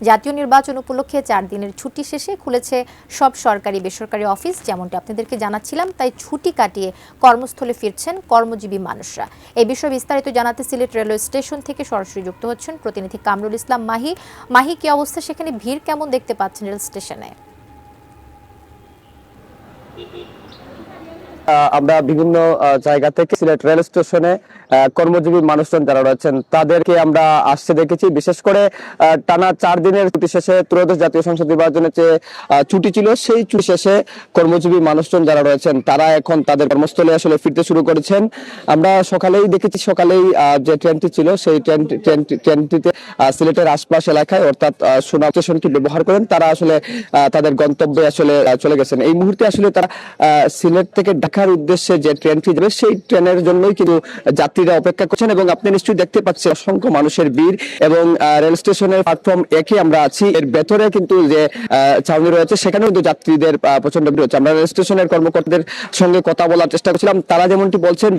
জাতীয় নির্বাচন উপলক্ষে 4 দিনের ছুটি শেষে খুলেছে সব সরকারি বেসরকারি অফিস। যেমনটি আপনাদেরকে জানাচ্ছিলাম, তাই ছুটি কাটিয়ে কর্মস্থলে ফিরছেন কর্মজীবী মানুষরা। এই বিষয়ে বিস্তারিত জানাতে সিলেট রেলওয়ে স্টেশন থেকে সরাসরি যুক্ত হচ্ছেন প্রতিনিধি কামরুল ইসলাম মাহি। মাহি, কি অবস্থা সেখানে, ভিড় কেমন দেখতে পাচ্ছেন রেল স্টেশনে? আমরা বিভিন্ন জায়গা থেকে সিলেট রেল স্টেশনে কর্মজীবী মানুষজন যারা রয়েছেন তাদেরকে আমরা আসতে দেখেছি। বিশেষ করে টানা 4 দিনের ছুটি শেষে ত্রয়োদশ জাতীয় সংসদ নির্বাচনের যে ছুটি ছিল, সেই ছুটি শেষে কর্মজীবী মানুষজন যারা রয়েছেন তারা এখন তাদের কর্মস্থলে আসলে ফিরতে শুরু করেছেন। আমরা সকালেই দেখেছি, সকালেই যে ট্রেনটি ছিল সেই ট্রেনটিতে সিলেটের আশপাশ এলাকায় অর্থাৎ সোনা স্টেশনটি ব্যবহার করেন তারা আসলে তাদের গন্তব্যে আসলে চলে গেছেন। এই মুহূর্তে আসলে তারা সিলেট থেকে ঢাকার উদ্দেশ্যে যে ট্রেনটি যাবে সেই ট্রেনের জন্যই কিন্তু যাত্রীরা অপেক্ষা করছেন এবং আপনি নিশ্চয়ই দেখতে পাচ্ছেন অসংখ্য মানুষের ভিড়। এবং রেল স্টেশনের প্ল্যাটফর্ম একে আমরা আছি, এর ভেতরে কিন্তু যে ছাউনি রয়েছে সেখানেও কিন্তু যাত্রীদের প্রচন্ড ভিড় হচ্ছে। আমরা রেল স্টেশনের কর্মকর্তাদের সঙ্গে কথা বলার চেষ্টা করছিলাম, তারা যেমনটি বলছেন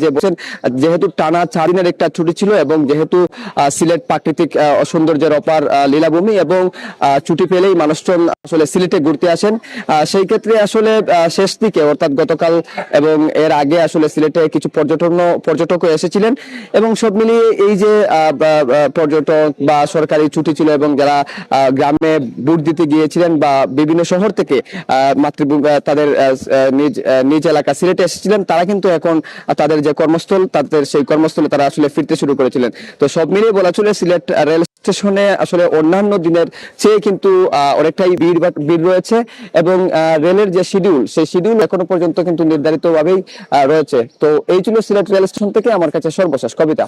যেহেতু টানা 4 দিনের একটা ছুটি ছিল এবং যেহেতু সিলেট প্রাকৃতিক সৌন্দর্যের অপার লীলাভূমি এবং ছুটি পেলেই মানুষজন আসলে সিলেটে ঘুরতে আসেন, সেই ক্ষেত্রে আসলে শেষ দিকে অর্থাৎ গতকাল এবং এর আগে আসলে সিলেটে কিছু পর্যটকও এসেছিলেন এবং সব মিলিয়ে এই যে পর্যটক বা সরকারি ছুটি ছিল এবং যারা গ্রামে ভোট দিতে গিয়েছিলেন বা বিভিন্ন শহর থেকে মাতৃভূমি তাদের নিজ এলাকা সিলেটে এসেছিলেন, তারা কিন্তু এখন তাদের যে কর্মস্থল তাদের সেই কর্মস্থলে তারা আসলে ফিরতে শুরু করেছিলেন। তো সব মিলিয়ে বলা চলে সিলেট রেল স্টেশনে আসলে অন্যান্য দিনের চেয়ে কিন্তু অনেকটাই ভিড় রয়েছে এবং রেলের যে শিডিউল সেই শিডিউল এখনো পর্যন্ত কিন্তু নির্ধারিত ভাবেই রয়েছে। তো এই ছিল সিলেট রেল স্টেশন থেকে আমার কাছে সর্বশেষ কবিতা।